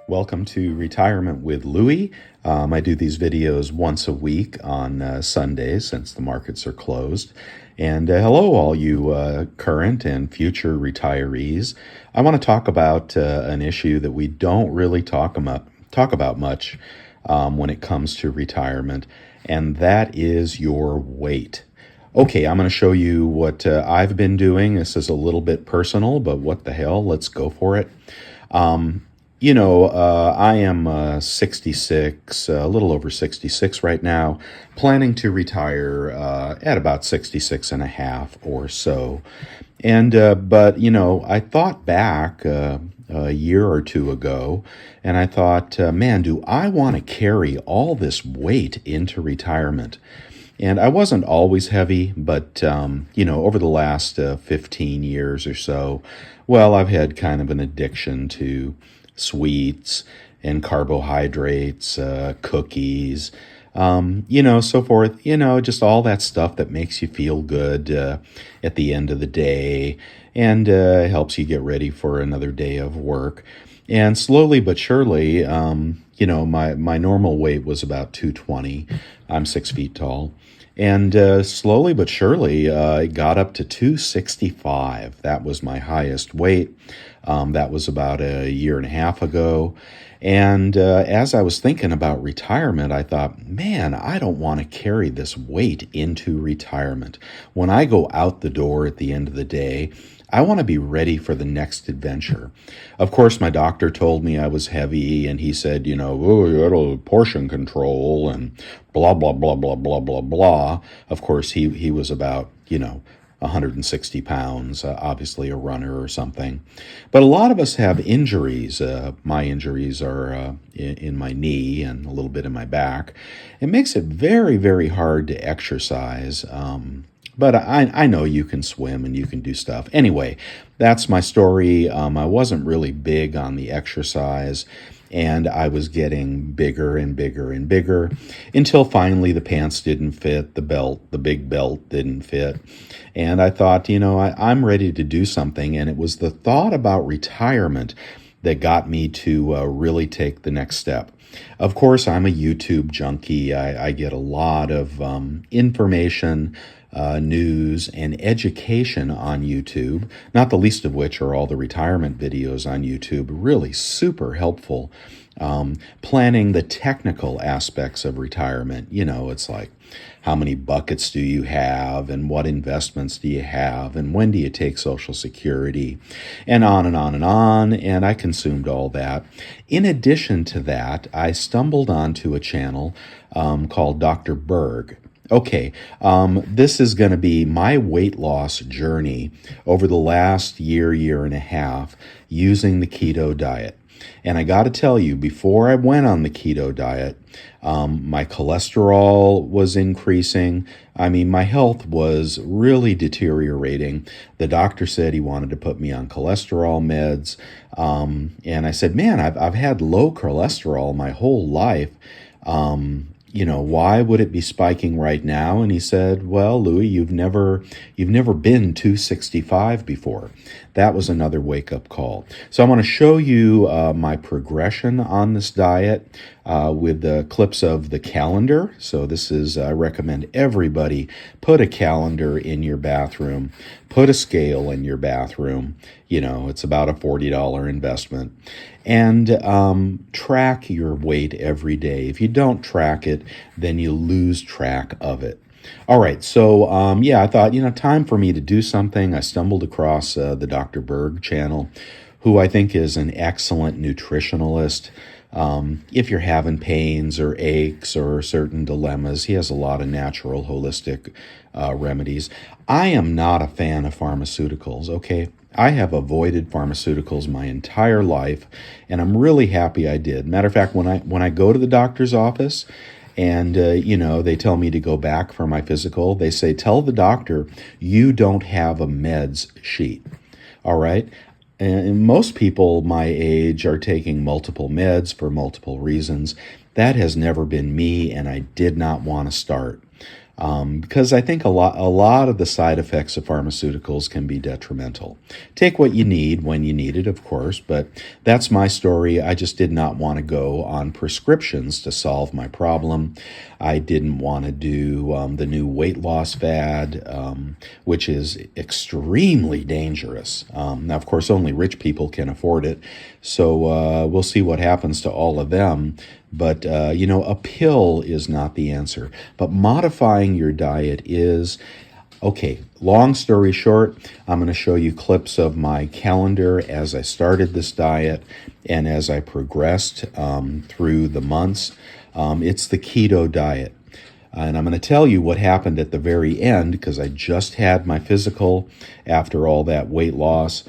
Welcome to Retirement with Louie. I do these videos once a week on Sundays since the markets are closed. And hello, all you current and future retirees. I want to talk about an issue that we don't really talk about much when it comes to retirement, and that is your weight. Okay, I'm going to show you what I've been doing. This is a little bit personal, but what the hell? Let's go for it. I am 66, a little over 66 right now, planning to retire at about 66 and a half or so. But I thought back a year or two ago, and I thought, man, do I want to carry all this weight into retirement? And I wasn't always heavy, but, over the last 15 years or so, well, I've had kind of an addiction to sweets and carbohydrates, cookies, so forth, just all that stuff that makes you feel good at the end of the day and helps you get ready for another day of work. And slowly but surely, my normal weight was about 220. I'm 6 feet tall. And slowly but surely, it got up to 265. That was my highest weight. That was about a year and a half ago. And as I was thinking about retirement, I thought, man, I don't want to carry this weight into retirement. When I go out the door at the end of the day, I want to be ready for the next adventure. Of course, my doctor told me I was heavy, and he said, oh, you got a portion control and blah, blah, blah, blah, blah, blah, blah. Of course, he was about, 160 pounds, obviously a runner or something. But a lot of us have injuries. My injuries are in my knee and a little bit in my back. It makes it very, very hard to exercise. But I know you can swim and you can do stuff. Anyway, that's my story. I wasn't really big on the exercise, and I was getting bigger and bigger and bigger until finally the pants didn't fit, the big belt didn't fit. And I thought, I'm ready to do something. And it was the thought about retirement that got me to really take the next step. Of course, I'm a YouTube junkie. I get a lot of information, news, and education on YouTube, not the least of which are all the retirement videos on YouTube. Really super helpful. Planning the technical aspects of retirement. It's like, how many buckets do you have, and what investments do you have, and when do you take Social Security, and on and on and on. And I consumed all that. In addition to that, I stumbled onto a channel called Dr. BERG. Okay, this is going to be my weight loss journey over the last year and a half using the keto diet. And I got to tell you, before I went on the keto diet, my cholesterol was increasing. I mean, my health was really deteriorating. The doctor said he wanted to put me on cholesterol meds. And I said, man, I've had low cholesterol my whole life. Why would it be spiking right now? And he said, well, Louie, you've never been 265 before. That was another wake-up call. So I want to show you my progression on this diet with the clips of the calendar. So this is, I recommend everybody put a calendar in your bathroom, put a scale in your bathroom. It's about a $40 investment. And track your weight every day. If you don't track it, then you lose track of it. All right, so I thought, time for me to do something. I stumbled across the Dr. BERG channel, who I think is an excellent nutritionalist. If you're having pains or aches or certain dilemmas, he has a lot of natural, holistic remedies. I am not a fan of pharmaceuticals, okay? I have avoided pharmaceuticals my entire life, and I'm really happy I did. Matter of fact, when I go to the doctor's office and, they tell me to go back for my physical, they say, tell the doctor you don't have a meds sheet, all right? And most people my age are taking multiple meds for multiple reasons. That has never been me, and I did not want to start. because I think a lot of the side effects of pharmaceuticals can be detrimental. Take what you need when you need it, of course, but that's my story. I just did not want to go on prescriptions to solve my problem. I didn't want to do the new weight loss fad, which is extremely dangerous. Now, of course, only rich people can afford it, so we'll see what happens to all of them. But, a pill is not the answer. But modifying your diet is. Okay, long story short, I'm going to show you clips of my calendar as I started this diet and as I progressed through the months. It's the keto diet. And I'm going to tell you what happened at the very end because I just had my physical after all that weight loss.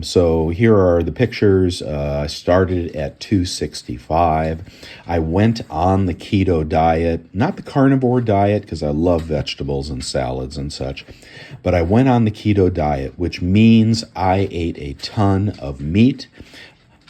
So here are the pictures. I started at 265. I went on the keto diet, not the carnivore diet because I love vegetables and salads and such, but I went on the keto diet, which means I ate a ton of meat,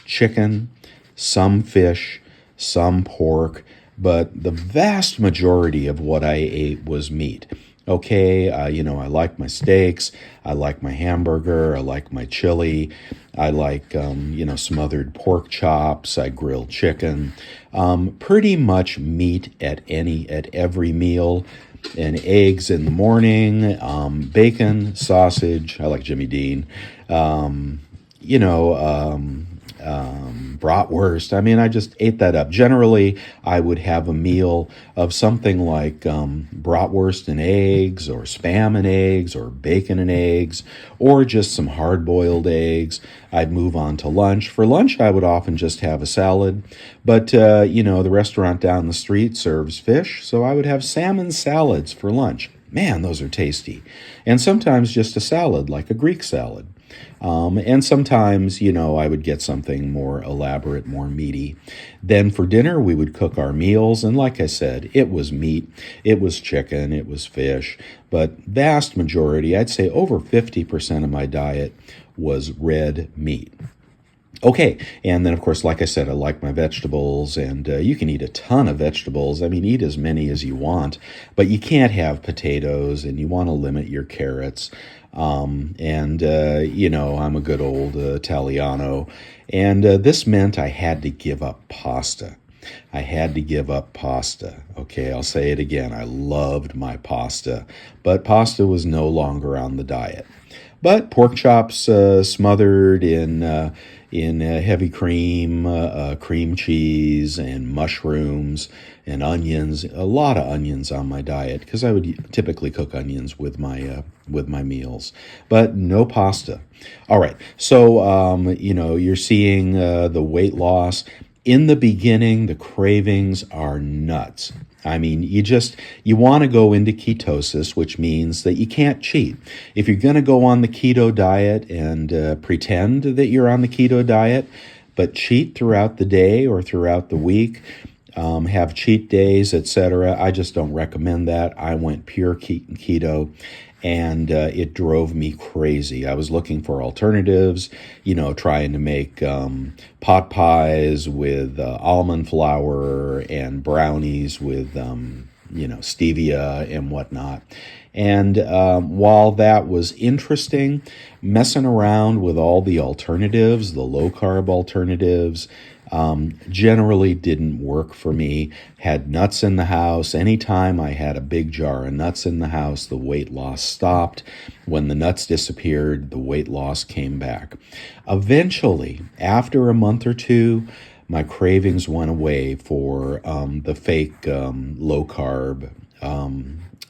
chicken, some fish, some pork, but the vast majority of what I ate was meat. Okay, I like my steaks, I like my hamburger, I like my chili, I like, smothered pork chops, I grill chicken, pretty much meat at every meal, and eggs in the morning, bacon, sausage, I like Jimmy Dean, bratwurst. I mean, I just ate that up. Generally, I would have a meal of something like bratwurst and eggs, or Spam and eggs, or bacon and eggs, or just some hard-boiled eggs. I'd move on to lunch. For lunch, I would often just have a salad. But, the restaurant down the street serves fish, so I would have salmon salads for lunch. Man, those are tasty. And sometimes just a salad, like a Greek salad. And sometimes, I would get something more elaborate, more meaty. Then for dinner, we would cook our meals. And like I said, it was meat, it was chicken, it was fish. But vast majority, I'd say over 50% of my diet was red meat. Okay, and then of course, like I said, I like my vegetables, and you can eat a ton of vegetables. I mean, eat as many as you want, but you can't have potatoes, and you want to limit your carrots. I'm a good old Italiano, and this meant I had to give up pasta. I had to give up pasta. Okay, I'll say it again. I loved my pasta, but pasta was no longer on the diet. But pork chops smothered in heavy cream, cream cheese, and mushrooms and onions. A lot of onions on my diet because I would typically cook onions with my meals. But no pasta. All right. So you're seeing the weight loss. In the beginning, the cravings are nuts. I mean, you want to go into ketosis, which means that you can't cheat. If you're going to go on the keto diet and pretend that you're on the keto diet, but cheat throughout the day or throughout the week, have cheat days, etc., I just don't recommend that. I went pure keto, and it drove me crazy. I was looking for alternatives, trying to make pot pies with almond flour and brownies with, stevia and whatnot. And while that was interesting, messing around with all the alternatives, the low-carb alternatives, generally didn't work for me. Had nuts in the house. Anytime I had a big jar of nuts in the house, the weight loss stopped. When the nuts disappeared, the weight loss came back. Eventually, after a month or two, my cravings went away for the fake low-carb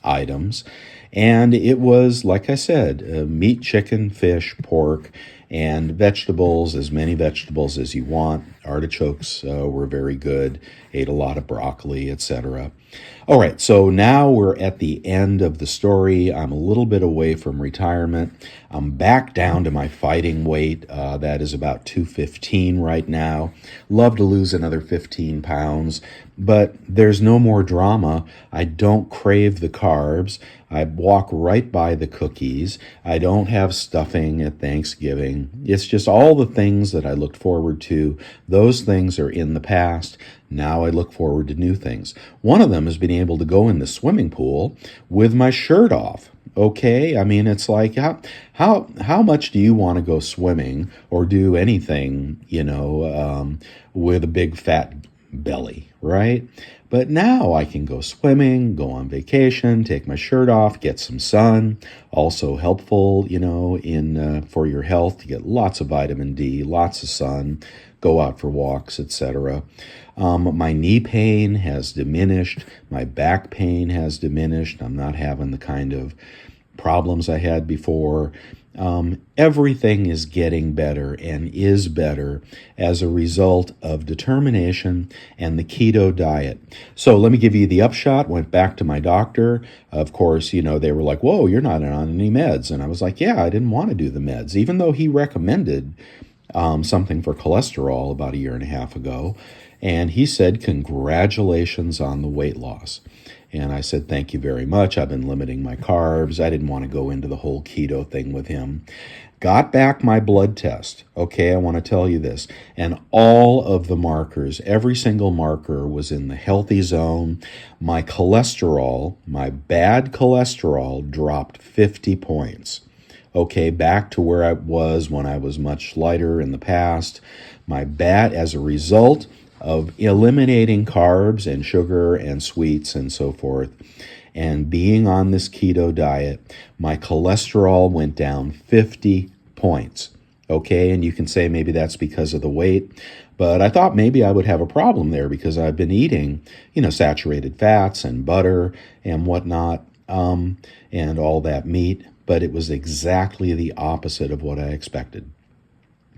items. And it was, like I said, meat, chicken, fish, pork, and vegetables, as many vegetables as you want. Artichokes were very good. Ate a lot of broccoli, etc. All right, so now we're at the end of the story. I'm a little bit away from retirement. I'm back down to my fighting weight. That is about 215 right now. Love to lose another 15 pounds, but there's no more drama. I don't crave the carbs. I walk right by the cookies. I don't have stuffing at Thanksgiving. It's just all the things that I looked forward to. those things are in the past. Now I look forward to new things. One of them is being able to go in the swimming pool with my shirt off. Okay, I mean, it's like how much do you want to go swimming or do anything, with a big fat belly, right? But now I can go swimming, go on vacation, take my shirt off, get some sun. Also helpful, in for your health to get lots of vitamin D, lots of sun, go out for walks, etc. My knee pain has diminished. My back pain has diminished. I'm not having the kind of problems I had before. Everything is getting better and is better as a result of determination and the keto diet. So let me give you the upshot. Went back to my doctor. Of course, they were like, whoa, you're not on any meds. And I was like, yeah, I didn't want to do the meds, even though he recommended something for cholesterol about a year and a half ago. And he said, congratulations on the weight loss. And I said, thank you very much. I've been limiting my carbs. I didn't want to go into the whole keto thing with him. Got back my blood test. Okay, I want to tell you this. And all of the markers, every single marker was in the healthy zone. My cholesterol, my bad cholesterol dropped 50 points. Okay, back to where I was when I was much lighter in the past. My bad, as a result of eliminating carbs and sugar and sweets and so forth, and being on this keto diet, my cholesterol went down 50 points. Okay, and you can say maybe that's because of the weight, but I thought maybe I would have a problem there because I've been eating, saturated fats and butter and whatnot, and all that meat, but it was exactly the opposite of what I expected.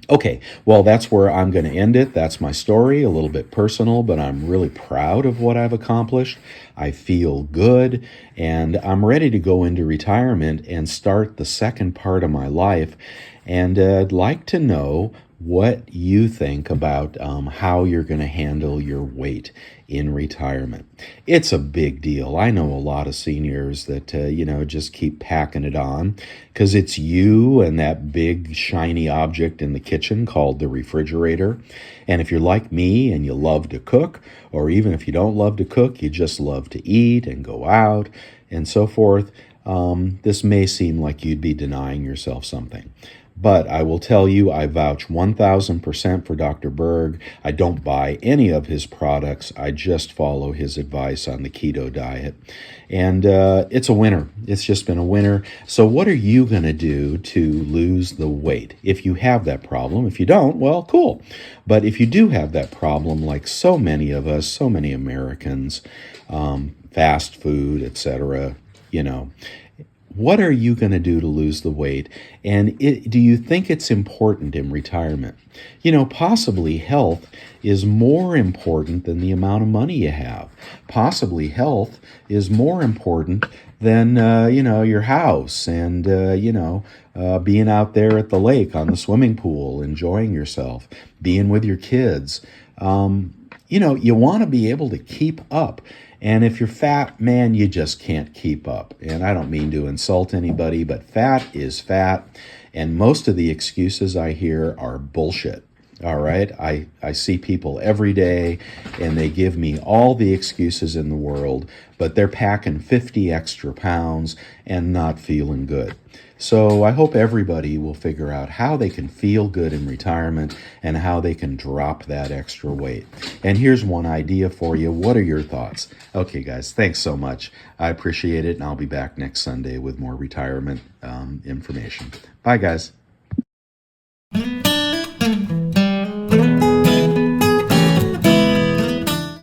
Okay, well, that's where I'm going to end it. That's my story, a little bit personal, but I'm really proud of what I've accomplished. I feel good, and I'm ready to go into retirement and start the second part of my life. And I'd like to know what you think about how you're going to handle your weight in retirement. It's a big deal. I know a lot of seniors that, just keep packing it on because it's you and that big shiny object in the kitchen called the refrigerator. And if you're like me and you love to cook, or even if you don't love to cook, you just love to eat and go out and so forth, this may seem like you'd be denying yourself something. But I will tell you, I vouch 1,000% for Dr. Berg. I don't buy any of his products. I just follow his advice on the keto diet. And it's a winner. It's just been a winner. So what are you going to do to lose the weight? If you have that problem. If you don't, well, cool. But if you do have that problem, like so many of us, so many Americans, fast food, etc., what are you going to do to lose the weight? And do you think it's important in retirement? Possibly health is more important than the amount of money you have. Possibly health is more important than, your house and, being out there at the lake on the swimming pool, enjoying yourself, being with your kids. You want to be able to keep up. And if you're fat, man, you just can't keep up. And I don't mean to insult anybody, but fat is fat. And most of the excuses I hear are bullshit. All right? I see people every day, and they give me all the excuses in the world, but they're packing 50 extra pounds and not feeling good. So I hope everybody will figure out how they can feel good in retirement and how they can drop that extra weight. And here's one idea for you. What are your thoughts? Okay, guys, thanks so much. I appreciate it, and I'll be back next Sunday with more retirement information. Bye, guys.